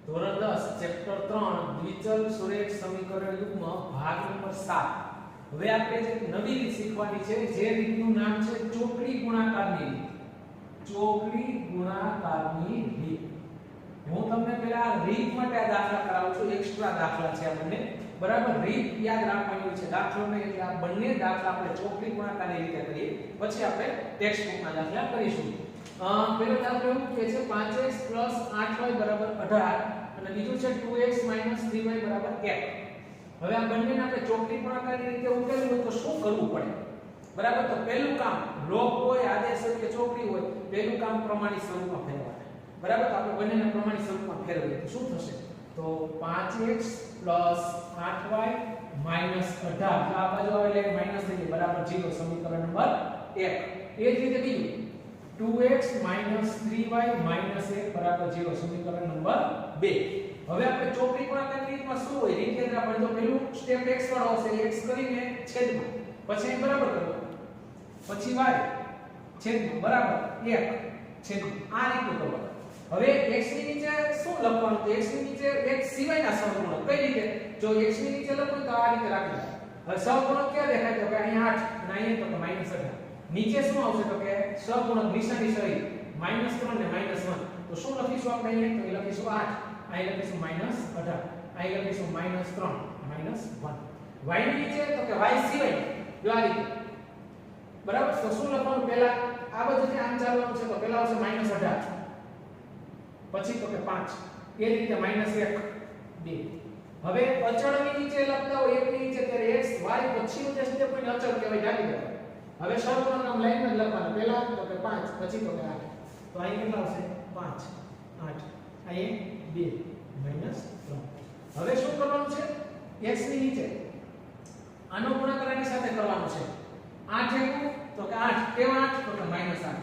ધોરણ 10 ચેપ્ટર 3 દ્વિચલ સુરેખ સમીકરણ યુગ્મ ભાગ નંબર 7. હવે આપણે જે નવી રીત શીખવાની છે જે રીતનું નામ છે ચોકડી ગુણાકારની રીત. ચોકડી ગુણાકારની રીત. હું તમને પહેલા રીત માટે આ દાખલા કરાવું છું. એક્સ્ટ્રા દાખલા છે આ બંને. બરાબર, રીત યાદ રાખવાની છે. દાખલો ને એટલે આ બંને દાખલા આપણે ચોકડી ગુણાકારની રીતે કરીએ, પછી આપણે ટેક્સ્ટ બુકના દાખલા કરીશું. પહેલો દાખલો એવું કહે છે 5x 8y 18 અને બીજું છે 2x 3y 1. હવે આ બંનેને આપણે ચોકડી ગુણાકારની રીતે ઉકેલવું તો શું કરવું પડે? બરાબર, તો પહેલું કામ લોપ હોય, આદેશ હોય કે ચોકડી હોય, પહેલું કામ પ્રમાણિત સ્વરૂપમાં ફેરવવાનું. બરાબર, તો આપણે બંનેને પ્રમાણિત સ્વરૂપમાં ફેરવીએ તો શું થશે? તો 5x 8y 18 આ બાજુ આવે એટલે માઈનસ થઈ જાય, બરાબર 0. સમીકરણ નંબર 1. એ જ રીતે બીજું 2x 3y 1 બરાબર 0. સમીકરણ નંબર 2. હવે આપણે ચોકડી ગુણાકારની રીતમાં શું હોય? રીત યાદ રાખવાની. તો પહેલું સ્ટેપ x વાળો હશે, x કરીને છેદમાં, પછી અહીં બરાબર કરવાનું, પછી y છેદમાં બરાબર 1 છેદમાં, આ રીતનું કરવાનું. હવે x ની નીચે શું લખવાનું? તો x ની નીચે x સિવાયના સહગુણક. કઈ રીતે? જો x ની નીચે લખો તો આ રીતે રાખી દો. હવે સહગુણક ક્યાં દેખાય? તો કે અહીં 8 અને અહીં તો કે -18. નીચે શું આવશે? તો કે સહગુણક નિશાની સહિત -3 ને -1. તો શું લખીશું આપણે અહીંયા? તો એ લખીશું 8, અહીં લખીશું -18, અહીં લખીશું -3 -1. y ની નીચે તો કે y સિવાય જો આ રીતે. બરાબર, તો શું લખવાનું? પહેલા આ બધું આમ ચાલવાનું છે તો પહેલા આવશે -18, પછી તો કે 5, એ રીતે -1 2. હવે અચળની નીચે લખતા હોય 1 ની નીચે ત્યારે x y પછીનું જે સ્ટેપ હોય અચળ કહેવાય, ઢાળી દેવાય. હવે સહગુણક નામ લાઈનમાં જ લખવાનું. પહેલા તો કે 5, પછી તો કે 8. તો અહીં કેટલા આવશે? 5 8, અહીં 2 -3. હવે શું કરવાનું છે? x ની નીચે આનો ગુણાકાર આની સાથે કરવાનો છે. 8 એકું તો કે 8, કેવા 8? તો કે -8.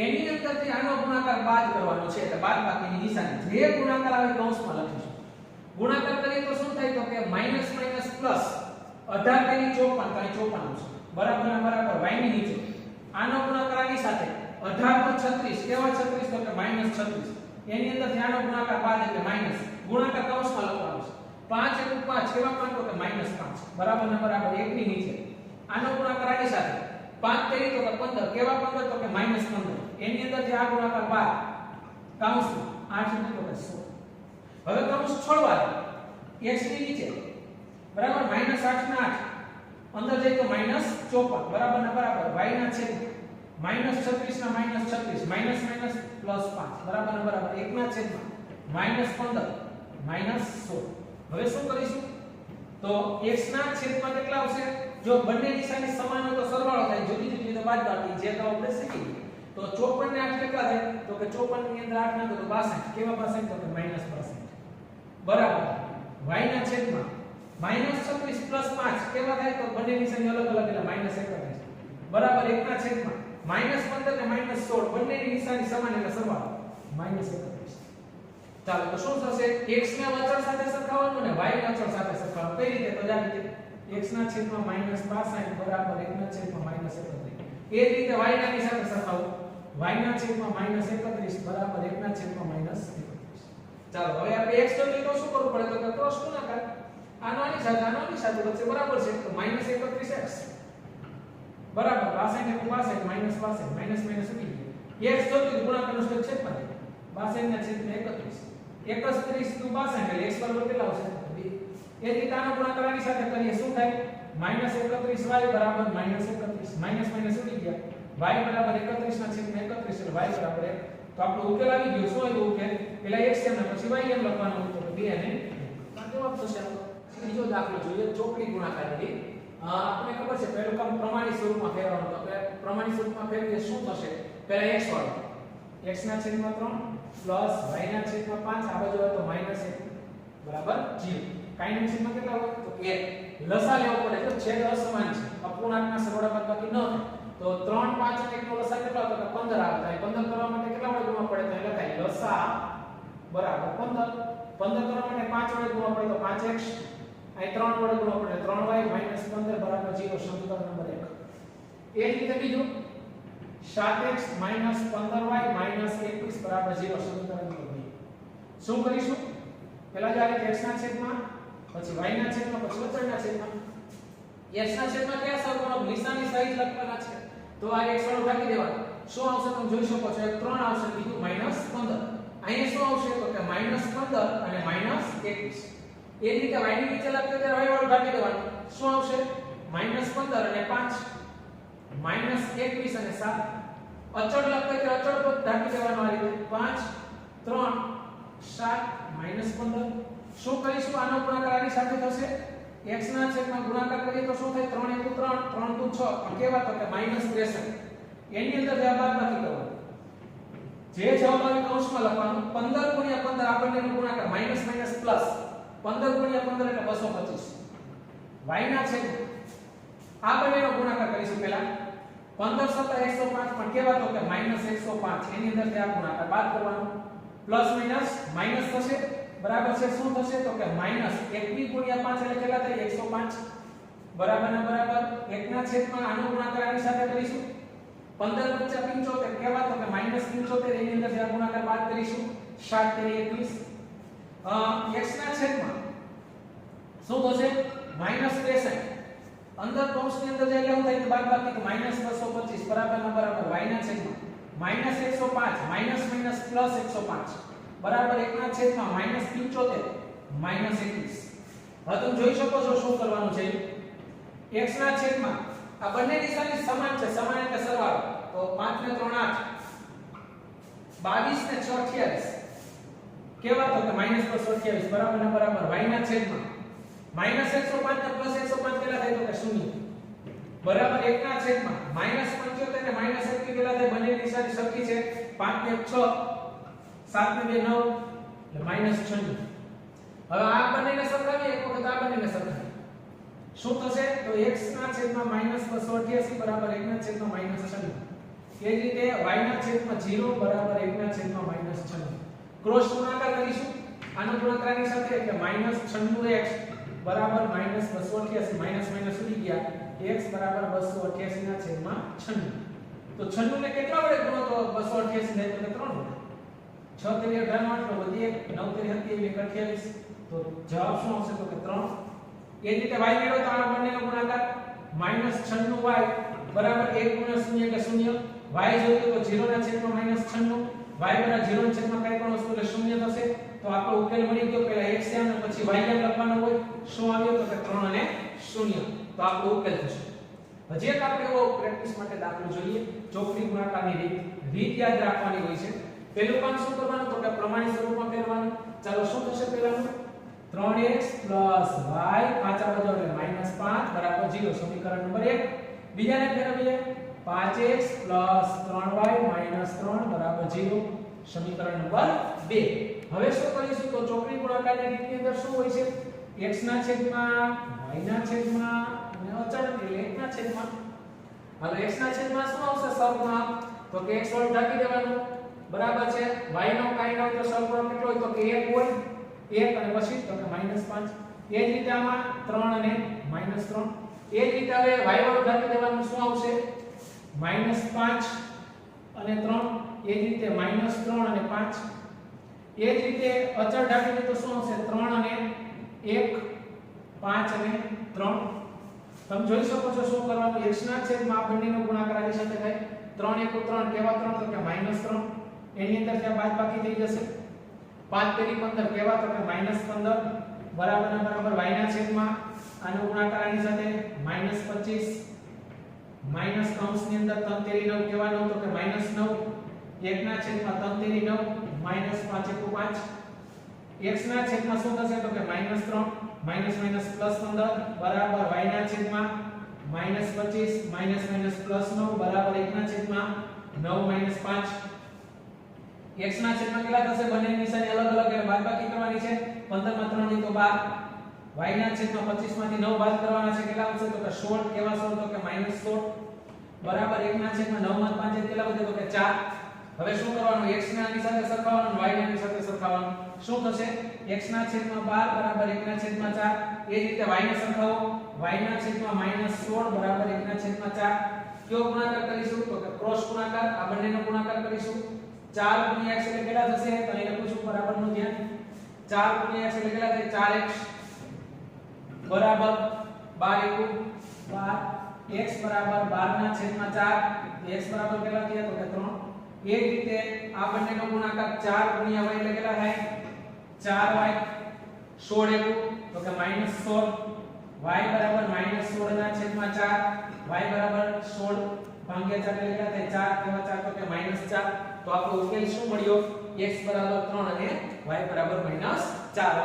એની અંદરથી આનો ગુણાકાર બાદ કરવાનો છે, એટલે બાદબાકીની નિશાની. જે ગુણાકાર આવે કૌંસમાં લખીશું. ગુણાકાર કરીએ તો શું થાય? તો કે માઈનસ માઈનસ પ્લસ 18 તેની 54, તો અહીં 54 આવશે. બરાબર ના બરાબર y ની નીચે આનો ગુણાકાર આની સાથે 18 તો 36, કેવા 36? તો કે -36. એની અંદરથી આનો ગુણાકાર બાદ એટલે માઈનસ, ગુણાકાર કૌંસમાં લખવાનો છે. 5 એકુ 5, કેવા 5? તો કે -5. બરાબર ના બરાબર 1 ની નીચે આનો ગુણાકાર આની સાથે 5 તેરી તો કે 15, કેવા 15? તો કે -15. એની અંદરથી આ ગુણાકાર બાદ કૌંસમાં 8 એટલે તો કે 16. હવે કૌંસ છોડવા દો. x ની નીચે બરાબર -8 ના 8 અંદર જાય તો -54 બરાબર ના બરાબર y ના છેદમાં -36 ના -36 માઈનસ માઈનસ પ્લસ 5 બરાબર ના બરાબર 1 ના છેદમાં -15 -16. હવે શું કરીશું? તો x ના છેદમાં કેટલા આવશે? જો બંને નિશાની સમાન હોય તો સરવાળો થાય, જુદી જુદી તો બાદબાકી, જે તો આપણે શીખી ગયા. તો 54 ને 8 કેટલા થાય? તો કે 54 ની અંદર 8 નાખો તો 62, કેવા 62? તો કે -62 બરાબર y ના છેદમાં -36 પ્લસ 5 કેવા થાય? તો બંને નિશાની અલગ અલગ એટલે -31 બરાબર 1 ના છેદમાં -15 ને -16 બંનેની નિશાની સમાન એટલે સરવાળો -31. ચાલો તો શું થશે? x ના અચળ સાથે સરખાવવાનું ને y ના અચળ સાથે સરખાવવાનું. કઈ રીતે? તો આ રીતે x ના છેદમાં -62 બરાબર 1 ના છેદમાં -31. એ જ રીતે y ના ની સાથે સરખાવો. y ના છેદમાં -31 બરાબર 1 ના છેદમાં -31. ચાલો હવે આપણે x જોઈએ તો શું કરવું પડે? તો કે ક્રોસ ગુણાકાર. આનો આની સાથે વચ્ચે બરાબર છે તો -31x બરાબર 62 એકુ 62 -62 માઈનસ માઈનસ ઉડી ગયો. x જોઈએ ગુણાકારનો સ્ટેપ છે પણ 62 ના છેદમાં 31 31 નું 62 એટલે x બરાબર કેટલા આવશે? 2. એ રીતે આનો ગુણાકાર આની સાથે કરીએ શું થાય? -31y બરાબર -31 માઈનસ માઈનસ ઉડી ગયા. y બરાબર 31 ના છેદમાં 31 એટલે y બરાબર 1. તો આપણો ઉકેલ આવી ગયો. શું આવ્યું ઉકેલ? પહેલા x એમ ને પછી y એમ લખવાનું હતું તો 2 અને 1. આ જવાબ થશે આપણો. બીજો દાખલો જોઈએ ચોકડી ગુણાકારની રીત. આપણે ખબર છે પહેલું કામ પ્રમાણિત સ્વરૂપમાં ફેરવવાનું. તો પ્રમાણિત સ્વરૂપમાં ફેરવીએ શું થશે? પહેલા x વાળો x ના છેદમાં 3 પ્લસ y ના છેદમાં 5 આ બાજુ આવે તો -1 બરાબર 0. કાઈ ના છેદમાં કેટલા હોય? તો 1. લસા લેવો પડે તો છેદ અસમાન છે, અપૂર્ણાંકના સરવાળા બાદબાકી ન થાય. તો 3 5 અને 1 નો લસા કેટલો હતો? તો 15 આવતા. 15 કરવા માટે કેટલા વડે ગુણવા પડે? તો લખાય લસા બરાબર 15. 15 કરવા માટે 5 વડે ગુણવા પડે તો 5x, અહીં 3 વડે ગુણવા પડે 3y - 15 બરાબર 0. સમીકરણ નંબર 1. એ જ રીતે બીજું 7x - 15y - 21 બરાબર 0. સમીકરણ નંબર 2. શું કરીશું? પેલા જો આ x ના છેદમાં પછી y ના છેદમાં પછી અચળના છેદમાં x ના છેદમાં કયા સહગુણક નિશાની સહિત લખવાના છે તો આ x વાળો ભાગી દેવાનો શું આવશે તમે જોઈ શકો છો 3 આવશે બીજું -15 અહીંયા શું આવશે તો કે -15 અને -21 એ રીતે y ની નીચે લખતે ત્યારે y વાળો ભાગી દેવાનો શું આવશે -15 અને 5 -21 અને 7 અચળ લખતે ત્યારે અચળ પદ ભાગી દેવાનો આ રીતે 5 3 7 -15 શું કરીશું આનો ગુણાકાર આની સાથે થશે x ના છેદમાં ગુણાકાર કરીએ તો શું થાય 3 * 3 3 * 6 પણ કેવા તો કે -63 એની અંદર જવાબ બાદબાકી કરવાનો જે જવાબ આવે કૌંસમાં લખવાનું 15 * 15 આ બંનેનો ગુણાકાર માઈનસ માઈનસ પ્લસ 15 * 15 એટલે 225 y ના છેદમાં આ બંનેનો ગુણાકાર કરીશું પહેલા 15 * 7 105 પણ કેવા તો કે -105 એની અંદર આ ગુણાકાર બાદ કરવાનો પ્લસ માઈનસ થશે બરાબર છે શું થશે તો કે -21 * 5 એટલે કેટલા થાય 105 બરાબર ને બરાબર 1 ના છેદમાં આનો ગુણાકાર આની સાથે કરીશું 15 * 5 = 75 કેવા તો કે -75 એની અંદર આ ગુણાકાર બાદ કરીશું 7 * 21 x ના છેદમાં શું થશે -63 અંદર કૌંસની અંદર જે લેવું થાય તો બાદબાકી તો -225 બરાબર ને બરાબર y ના છેદમાં -105 માઈનસ પ્લસ 105 બરાબર 1 ના છેદમાં -75 -21 હવે તમે જોઈ શકો છો શું કરવાનું છે x ના છેદમાં આ બંને નિશાની સમાન છે સમાન એટલે સરવાળો તો 5 ને 3 8 22 ને 6 28 કેવા તો કે -228 બરાબર ને બરાબર y ના છેદમાં -105 ને +105 કેટલા થાય તો કે 0 બરાબર 1 ના છેદમાં -75 ને -1 કેટલા થાય બંને નિશાની સરખી છે 5 ને 6 7 ને 2 9 એટલે -96 હવે આ બંનેને સરખાવીએ એક વખત આ બંનેને સરખાવીએ શું થશે તો x ના છેદમાં -288 બરાબર 1 ના છેદમાં -96 એ જ રીતે y ના છેદમાં 0 બરાબર 1 ના છેદમાં -96 ક્રોસ ગુણાકાર કરીશું આનો ગુણાકાર આની સાથે એટલે -96x બરાબર -288 માઈનસ ઉડી ગયા x બરાબર 288 ના છેદમાં 96 તો 96 ને કેટલા વડે ગુણો તો 288 થાય તો કે 3 વડે 6 તેરી 18 નો વધી 1 9 તેરી 27 તો જવાબ શું આવશે તો કે 3 એ જ રીતે y મેળવો તો આ બંનેનો ગુણાકાર -96y બરાબર 1 * 0 કે 0 y જોઈતો તો 0 ના છેદમાં -96 y બરાબર 0 ના છેદમાં કઈ પણ વસ્તુ એટલે 0 થશે તો આપણો ઉકેલ મળી ગયો પહેલા x છે અને પછી y ને લખવાનો હોય શું આવ્યો તો કે 3 અને 0 તો આપણો ઉકેલ થશે હજી એક આપણે એવો પ્રેક્ટિસ માટે દાખલો જોઈએ ચોકડી ગુણાકારની રીત યાદ રાખવાની હોય છે પહેલું કામ શું કરવાનું તો કે પ્રમાણિત સ્વરૂપમાં ફેરવવાનું ચાલો શું થશે પહેલાનું 3x + y પાછા બાજુ એટલે -5 બરાબર 0 સમીકરણ નંબર 1 બીજાને ફેરવીએ 5x + 3y - 3 બરાબર 0 સમીકરણ નંબર 2 હવે શું કરીશું તો ચોકડી ગુણાકારની રીતની અંદર શું હોય છે x ના છેદમાં y ના છેદમાં અને અચળ એટલે 1 ના છેદમાં હવે x ના છેદમાં શું આવશે સહગુણક તો કે x વાળું ઢાંકી દેવાનું બરાબર છે y નો કાઈ ન હોય તો સહગુણક કેટલો હોય તો કે 1 હોય 1 અને પછી તો કે -5 એ જ રીતે આમાં 3 અને -3 એ જ રીતે હવે y વાળું ઢાંકી દેવાનું શું આવશે -5 અને 3 એ જ રીતે -3 અને 5 એ જ રીતે અચળ ઢાંકીને તો શું આવશે 3 અને 1 5 અને 3 તમે જોઈ શકો છો શું કરવાનું x ના છેદમાં આ બંનેનો ગુણાકાર આની સાથે થાય 3 * 1 3 કેવા 3 તો કે -3 એની અંદર ત્યાં બાદબાકી થઈ જશે 5 તેરી 15 કેવા તો કે -15 બરાબર ને બરાબર y ના છેદમાં આનો ગુણાકાર આની સાથે -25 માઈનસ કૌંસની અંદર 3 તેરી 9 કેવા 9 તો કે -9 1 ના છેદમાં 3 તેરી 9 -5 * 5 x ના છેદમાં શું થશે તો કે -3 -15 બરાબર y ના છેદમાં -25 -9 બરાબર 1 ના છેદમાં 9 - 5 x ના છેદમાં કેટલા થશે બંને નિશાની અલગ અલગ એટલે બાદબાકી કરવાની છે 15 માં 3 ની તો 12 y ના છેદમાં 25 માંથી 9 બાદ કરવાના છે કેટલા આવશે તો કે 16 કેવા 16 તો કે -16 બરાબર 1 ના છેદમાં 9 માં 5 કેટલા વધે તો કે 4 હવે શું કરવાનું x ના ની સાથે સરખાવવાનું y ના ની સાથે સરખાવવાનું શું થશે x ના છેદમાં 12 બરાબર 1 ના છેદમાં 4 એ જ રીતે y ને સરખાવો y ના છેદમાં -16 બરાબર 1 ના છેદમાં 4 કયો ગુણાકાર કરીશું તો કે ક્રોસ ગુણાકાર આ બંનેનો ગુણાકાર કરીશું 4 * x એટલે કેટલા થશે તો એને લખું છું બરાબર નું ધ્યાન 4 ગુણ્યા x એટલે કેટલા થાય 4x બરાબર 12 x બરાબર 12 ના છેદમાં 4 x બરાબર કેટલા થયા તો કે 3 એ જ રીતે આ બંનેનો ગુણાકાર 4 ગુણ્યા y એટલે કેટલા થાય 4y 16 તો કે -16 y બરાબર -16 ના છેદમાં 4 y બરાબર 16 ભાગ્યા 4 એટલે કેટલા થાય 4 કેવા 4 તો કે -4 તો આપણો ઉકેલ શું મળ્યો x બરાબર 3 અને y બરાબર -4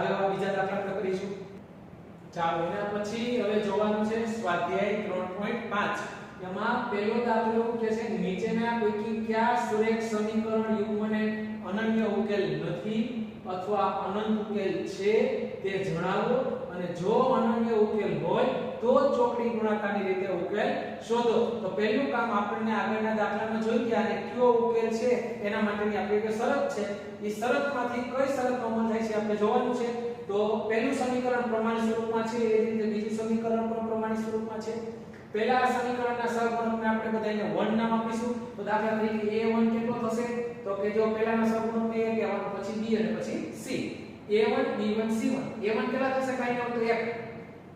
હવે બીજા દાખલા આપણે કરીશું ચાલો એના પછી હવે જોવાનું છે સ્વાધ્યાય 3.5 એમાં પહેલો દાખલો કે છે નીચેના પૈકી કયા સુરેખ સમીકરણ યુગ્મને અનન્ય ઉકેલ નથી અથવા અનંત ઉકેલ છે તે જણાવો અને જો અનન્ય ઉકેલ હોય તો ચોકડી ગુણાકારની રીતે ઉકેલ શોધો તો પહેલું કામ આપણને આગળના દાખલામાં જોઈ ગયા અને કયો ઉકેલ છે એના માટેની આપણી એક શરત છે એ શરતમાંથી કઈ શરત અમલ થાય છે આપણે જોવાનું છે તો પહેલું સમીકરણ પ્રમાણિત સ્વરૂપમાં છે એ રીતે બીજું સમીકરણ પણ પ્રમાણિત સ્વરૂપમાં છે પહેલા સમીકરણના સહગુણકને આપણે બધાને 1 નામ આપીશું તો દાખલા તરીકે a1 કેટલો થશે તો કે જો પહેલાના સહગુણકને a કહેવાનું પછી b અને પછી c a1 b1 c1 a1 કેટલા થશે કાઈ ન તો 1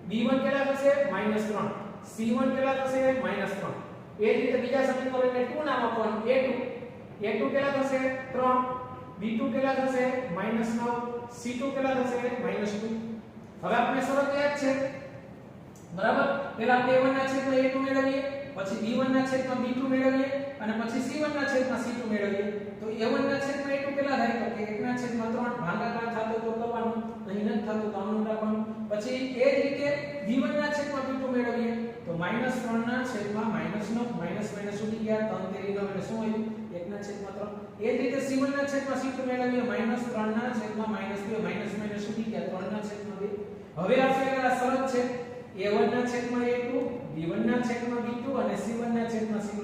b1 કેટલા થશે -3 c1 કેટલા થશે -3 એ જ રીતે બીજા સમીકરણને 2 નામ આપવાનું a2 કેટલા થશે 3 b2 કેટલા થશે -9 c2 કેટલા થશે -2 હવે આપણે શરત યાદ છે બરાબર પહેલા આપણે a1 ના છેદમાં a2 મેળવીએ પછી b1 ના છેદમાં b2 મેળવીએ અને પછી c1 ના છેદમાં c2 મેળવીએ તો a1 ના છેદમાં a2 કેટલા થાય તો કે 1 ના છેદમાં 3 ભાગાકાર થતો તો કરવાનું અહીં નથી થતું તો આનું રાખવાનું પછી એ જ રીતે b1 ના છેદમાં b2 મેળવીએ તો -3 ના છેદમાં -9 માઈનસ ઉડી ગયા 3 તેરી 9 એટલે શું આવ્યું 1 ના છેદમાં 3 એ જ રીતે c1 ના છેદમાં c2 મેળવીએ -3 ના છેદમાં -2 માઈનસ ઉડી ગયા 3 ના છેદમાં 2 હવે આપણે આ શરત છે a1 ના છેદમાં a2 b1 ના છેદમાં b2 અને c1 ના છેદમાં c2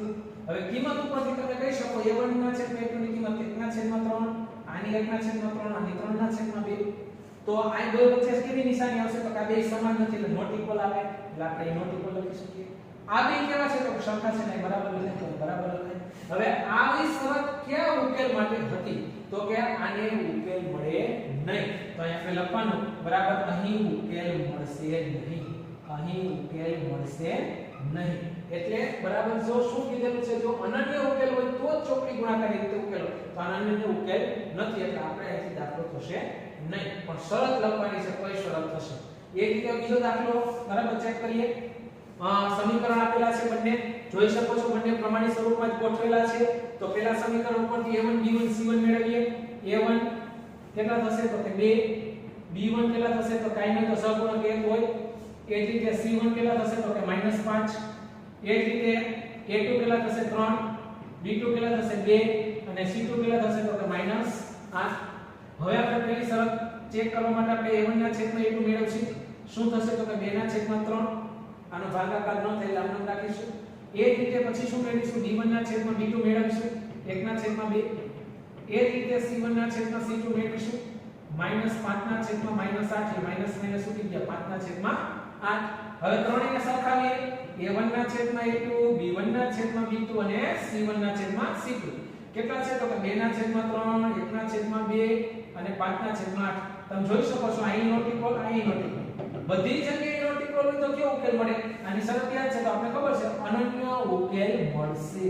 હવે કિંમત ઉપરથી તમે કહી શકો a1 ના છેદમાં a2 ની કિંમત 1 ના છેદમાં 3 આની 1 ના છેદમાં 3 આની 3 ના છેદમાં 2 તો આ બે વચ્ચે કેવી નિશાની આવશે તો કે આ બે સમાન નથી એટલે નોટ ઇક્વલ આવે એટલે આપણે નોટ ઇક્વલ લખી શકીએ આ બે કેવા છે તો સરખા છે ને બરાબર લખાય તો બરાબર લખાય હવે આવી શરત કયા ઉકેલ માટે હતી તો કે આને ઉકેલ મળે નહીં તો અહીં આપણે લખવાનું બરાબર અહીં ઉકેલ મળશે નહીં અહીં ઉકેલ મળશે નહીં એટલે બરાબર જો શું કીધેલું છે જો અનન્ય ઉકેલ હોય તો ચોકડી ગુણાકારની રીતે ઉકેલો તો અનન્ય ઉકેલ નથી એટલે આપણે અહીંથી દાખલો થશે નહીં પણ શરત લખવાની છે કઈ શરત થશે એ રીતે બીજો દાખલો બરાબર ચેક કરીએ સમીકરણ આપેલા છે બંને જોઈ શકો છો બંને પ્રમાણિત સ્વરૂપમાં જ ગોઠવેલા છે તો પહેલા સમીકરણ ઉપરથી a1 b1 c1 મેળવીએ a1 કેટલા થશે તો કે 2 b1 કેટલા થશે તો કાઈ નહીં તો સહગુણક 1 હોય એ જ રીતે c1 કેટલા થશે તો કે -5 એ જ રીતે a2 કેટલા થશે 3 b2 કેટલા થશે 2 અને c2 કેટલા થશે તો કે -8 હવે આપણે પહેલી શરત ચેક કરવા માટે આપણે a1 ના છેદમાં a2 મેળવશું શું થશે તો કે 2 ના છેદમાં 3 આનો ભાગાકાર ન થાય એટલે આમ રાખીશું એ જ રીતે પછી શું મેળવીશું b1 ના છેદમાં b2 મેળવીશું 1 ના છેદમાં 2 એ જ રીતે c1 ના છેદમાં c2 મેળવીશું -5 ના છેદમાં -8 એટલે માઈનસ ઉડી ગયા 5 ના છેદમાં 8 હવે ત્રણેયને સરખાવીએ a1 ના છેદમાં a2 b1 ના છેદમાં b2 અને c1 ના છેદમાં c2 કેટલા છે તો કે 2 ના છેદમાં 3 1 ના છેદમાં 2 અને 5 ના છેદમાં 8 તમે જોઈ શકો છો અહીં નોટ ઇક્વલ અહીં નોટ ઇક્વલ બધી જગ્યાએ નોટ ઇક્વલ હોય તો કેવો ઉકેલ મળે આની શરત યાદ છે તો આપણે ખબર છે અનન્ય ઉકેલ મળશે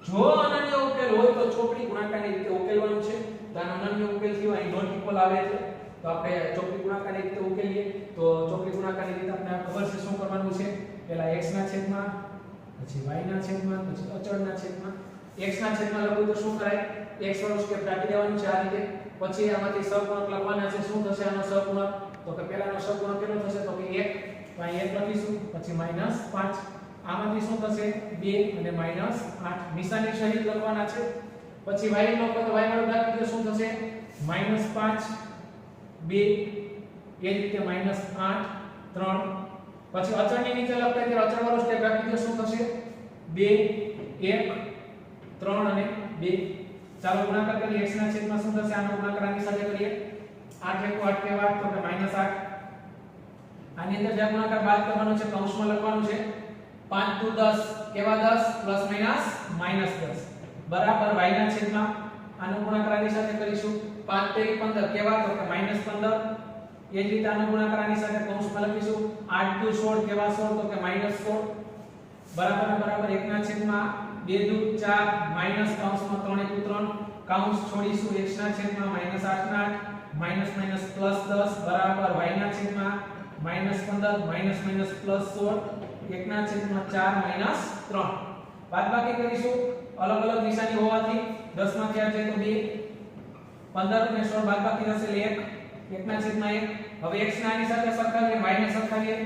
જો અનન્ય ઉકેલ હોય તો ચોકડી ગુણાકારની રીતે ઉકેલવાનું છે તો આનો અનન્ય ઉકેલ થયો અહીં નોટ ઇક્વલ આવે છે તો આપણે ચોકડી ગુણાકારની રીતે ઉકેલીએ તો ચોકડી ગુણાકારની રીતે આપણે ખબર છે શું કરવાનું છે પહેલા x ના છેદમાં પછી y ના છેદમાં પછી અચળના છેદમાં x ના છેદમાં લખું તો શું કરાય x વાળો સ્ટેપ રાખી દેવાનું છે આ રીતે પછી આમાંથી સહગુણક લખવાના છે શું થશે આનો સહગુણક તો કે પહેલાનો સહગુણક કેટલો થશે તો કે 1 તો અહીં 1 લખીશું પછી -5 આમાંથી શું થશે 2 અને -8 નિશાની સહિત લખવાના છે પછી y નો તો y વાળો દાખલો શું થશે -5 2 એ જ રીતે -8 3 પછી અચળની નીચે લખતા ત્યારે અચળ વાળો સ્ટેપ રાખી દો શું થશે 2 1 3 અને 2 ચાલો ગુણાકાર કરીએ x ના છેદમાં શું થશે આનો ગુણાકાર આની સાથે કરીએ 8 * 8 કેવા તો કે -8 આની અંદર જે ગુણાકાર બાદ કરવાનો છે કૌંસમાં લખવાનું છે 5 * 10 કેવા 10 ± -10 બરાબર y ના છેદમાં આનો ગુણાકાર આની સાથે કરીશું 5 તેરી 15 કેવા તો કે -15 એ જ રીતે આનો ગુણાકાર આની સાથે કૌંસમાં લખીશું 8 દુ 16 કેવા 16 તો કે -16 બરાબર ને બરાબર 1/2 દુ 4 માઈનસ કૌંસમાં 3 એકુ 3 કૌંસ છોડીશું x/8 માઈનસ માઈનસ પ્લસ 10 બરાબર y/15 માઈનસ પ્લસ 16 1/4 3 બાદબાકી કરીશું અલગ અલગ નિશાની હોવાથી 10 માંથી આ જાય તો 2 15 ને 16 બાદબાકી થશે 1 1/1 હવે x ના આની સાથે સરખાવીએ y ને સરખાવીએ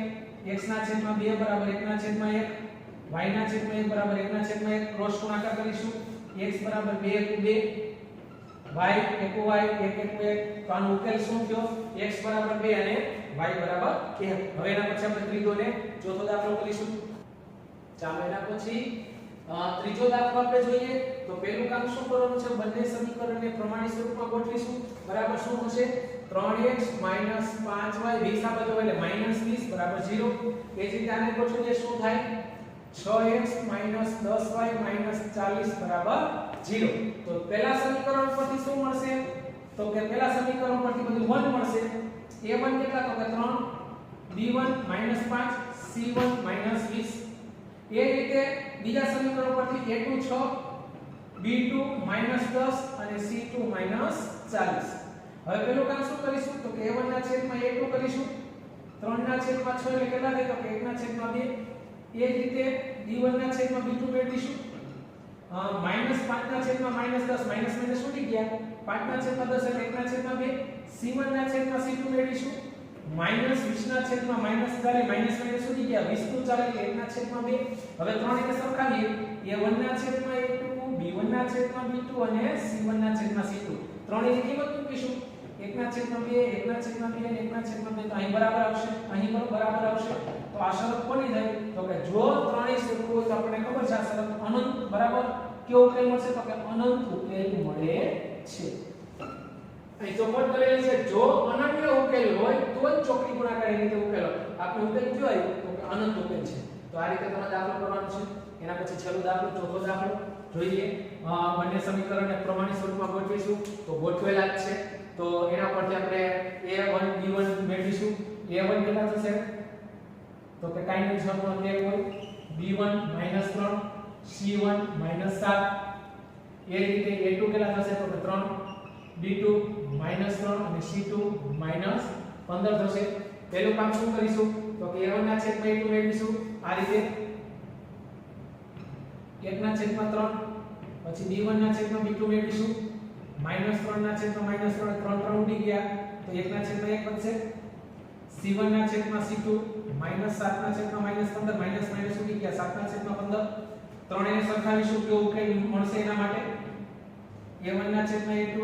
x/2 બરાબર 1/1 y/1 બરાબર 1/1 ક્રોસ ગુણાકાર કરીશું x બરાબર 2 * 2 y * y 1 * 1 તો આનો ઉકેલ શું થયો x બરાબર 2 અને y બરાબર 1 હવે એના પછી આપણે ત્રીજો ને ચોથો દાખલો કરીશું ચાલો એના પછી ત્રીજો દાખલો આપણે જોઈએ તો પહેલું કામ શું કરવાનું છે બંને સમીકરણને પ્રમાણિત સ્વરૂપમાં ગોઠવીશું બરાબર શું થશે 3x - 5y 20 આ બધું એટલે -20 બરાબર 0 એ જ રીતે આને ગોઠવીએ શું થાય 6x - 10y - 40 બરાબર 0 તો પહેલા સમીકરણ પરથી શું મળશે તો કે પહેલા સમીકરણ પરથી બધું 1 મળશે a1 કેટલા તો કે 3 b1 - 5 c1 - 20 એ રીતે બીજા સમીકરણ પરથી a2 6 b2 - 10 અને c2 - 40 હવે પેલું કામ શું કરીશું તો કે a1 ના છેદમાં a2 કરીશું 3 ના છેદમાં 6 એટલે કેટલા થાય તો કે 1 ના છેદમાં 2 એ જ રીતે b1 ના છેદમાં b2 મેળવીશું -5 ના છેદમાં -10 માઈનસ માઈનસ છૂટી ગયા 5 ના છેદમાં 10 એટલે 1 ના છેદમાં 2 c1 ના છેદમાં c2 મેળવીશું -20 ના છેદમાં -40 માઈનસ માઈનસ છૂટી ગયા 20 નું 40 એટલે 1 ના છેદમાં 2 હવે ત્રણ એટલે સરખાવીએ a1 ના છેદમાં a2 b1 ના છેદમાં b2 અને c1 ના છેદમાં c2 ત્રણેયની કિંમત મૂકીશું 1 ના છેદમાં 2 1 ના છેદમાં 2 અને 1 ના છેદમાં 2 તો અહીં બરાબર આવશે અહીં પણ બરાબર આવશે તો આ શરત કોની થાય તો કે જો ત્રણેય સરખું હોય તો આપણને ખબર છે આ શરત અનંત બરાબર કેવો ઉકેલ મળશે તો કે અનંત ઉકેલ મળે છે અહીં ચોખવટ કરેલી છે જો અનન્ય ઉકેલ હોય તો જ ચોકડી ગુણાકાર રીતે ઉકેલો આપણે ઉકેલ કયો આવ્યો તો કે અનંત ઉકેલ છે તો આ રીતે તમારે દાખલો કરવાનો છે એના પછી છેલ્લો દાખલો ચોથો દાખલો જોઈએ બંને સમીકરણને પ્રમાણિત સ્વરૂપમાં ગોઠવીશું તો ગોઠવેલા જ છે તો એના પરથી આપણે a1 b1 મેળવીશું a1 કેટલા થશે તો કે કાઈની જરૂર હોય b1 -3 c1 -7 એ રીતે a2 કેટલા થશે તો કે 3 b2 -3 અને c2 -15 થશે પહેલું કામ શું કરીશું તો કે a1 ના છેદમાં a2 મેળવીશું આ રીતે 1 ના છેદમાં 3 પછી b1 ના છેદમાં b2 મેળવીશું -3 ના છેદમાં -3 3 ઉડી ગયા તો 1 ના છેદમાં 1 વધશે c1 ના છેદમાં c2 -7 ના છેદમાં -15 માઈનસ માઈનસ ઉડી ગયા 7 ના છેદમાં 15 ત્રણેયને સરખાવીશું કેવો ઉકેલ મળશે એના માટે a1 ના છેદમાં a2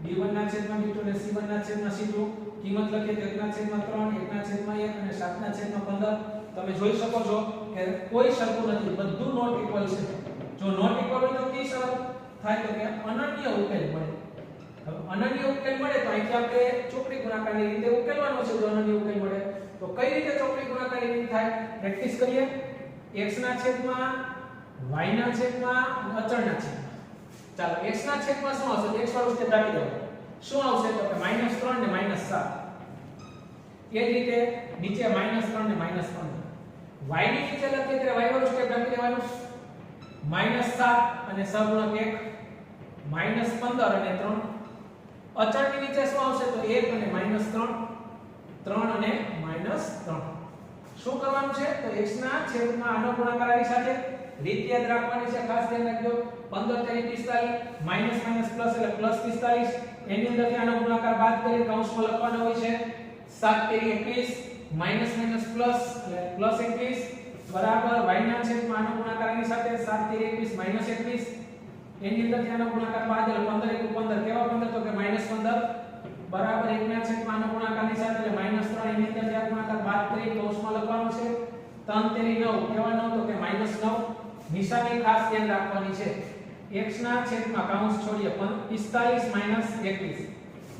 b1 ના છેદમાં b2 અને c1 ના છેદમાં c2 કિંમત લખીએ તો 1 ના છેદમાં 3 1 ના છેદમાં 1 અને 7 ના છેદમાં 15 તમે જોઈ શકો છો કે કોઈ સરખું નથી બધું નોટ ઇક્વલ છે જો નોટ ઇક્વલ હોય તો કી શરત થાય તો કે અનન્ય ઉકેલ મળે હવે અનન્ય ઉકેલ મળે તો અહીંથી આપણે ચોકડી ગુણાકારની રીતે ઉકેલવાનો છે જો અનન્ય ઉકેલ મળે તો કઈ રીતે ચોકડી ગુણાકારની રીતે થાય પ્રેક્ટિસ કરીએ x ના છેદમાં y ના છેદમાં અચળના છેદમાં ચાલો x ના છેદમાં શું આવશે x વાળું સ્ટેપ રાખી દો શું આવશે તો કે -3 ને -7 એ જ રીતે નીચે -3 ને -15 y ની નીચે લખીએ ત્યારે y વાળું સ્ટેપ રાખી દેવાનું -7 અને સહગુણક 1 -15 અને 3 અચળની નીચે શું આવશે તો 1 અને -3 3 અને -3 શું કરવાનું છે તો x ના છેદમાં આનો ગુણાકાર આની સાથે રીત યાદ રાખવાની છે ખાસ ધ્યાન રાખજો 15 તેરી 45 માઈનસ માઈનસ પ્લસ એટલે પ્લસ 45 એની અંદરથી આનો ગુણાકાર બાદ કરી કૌંસમાં લખવાનો હોય છે 7 તેરી 21 માઈનસ માઈનસ પ્લસ એટલે પ્લસ 21 બરાબર y ના છેદમાં આનો ગુણાકાર આની સાથે 7 તેરી 21 માઈનસ 21 એની અંદરથી આનો ગુણાકાર બાદ એટલે 15 * 15 કેવા 15 તો કે -15 બરાબર 1 ના છેદમાં આનો ગુણાકારની સાથે એટલે -3 એની અંદરથી આ ગુણાકાર બાદ કરી કૌંસમાં લખવાનું છે 3 તેરી 9 કેવા 9 તો કે -9 નિશાની ખાસ ધ્યાન રાખવાની છે x ના છેદમાં કૌંસ છોડીએ 45 માઈનસ 21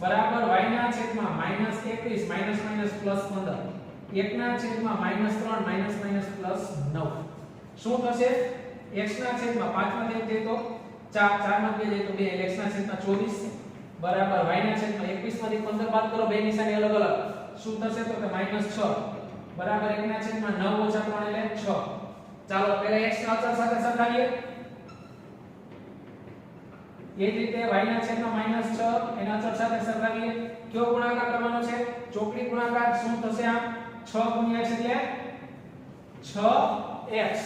બરાબર y ના છેદમાં -21 માઈનસ માઈનસ પ્લસ 15 1 ના છેદમાં -3 માઈનસ માઈનસ પ્લસ 9 શું થશે x ના છેદમાં 5 માં થઈ જાય તો 4 માં 2 જાય તો 2 x ના છેદમાં 24 બરાબર y ના છેદમાં 21 માંથી 15 બાદ કરો, બે નિશાની અલગ અલગ, શું થશે તો કે -6 બરાબર 1 ના છેદમાં 9 ઓછા 3 એટલે 6. ચાલો પહેલા x ના અચળ સાથે સરખાવીએ. એ જ રીતે y ના છેદમાં -6 એના અચળ સાથે સરખાવીએ. કયો ગુણાકાર કરવાનો છે? ચોકડી ગુણાકાર. શું થશે? આમ 6 ગુણ્યા x એટલે 6x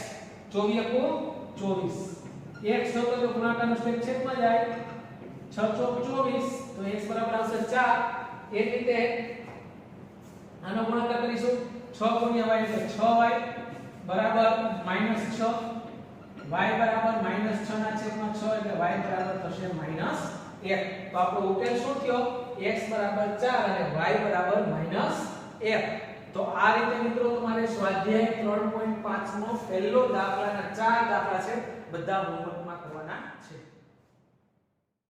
24 x થતો તો ગુણાકારનો સ્ટેપ છેદમાં જાય. 6 ચોક 24 તો x બરાબર આવશે 4. એ જ રીતે આનો ગુણાકાર કરીશું. 6 ગુણ્યા y એટલે 6y બરાબર -6, y બરાબર -6 ના છેદમાં 6 એટલે y બરાબર થશે -1. તો આપણો ઉકેલ શું થયો? x બરાબર 4 અને y બરાબર -1. તો આ રીતે મિત્રો તમારે સ્વાધ્યાય 3.5 નો પહેલો દાખલાના 4 દાખલા છે બધા હોમવર્કમાં કરવાના છે.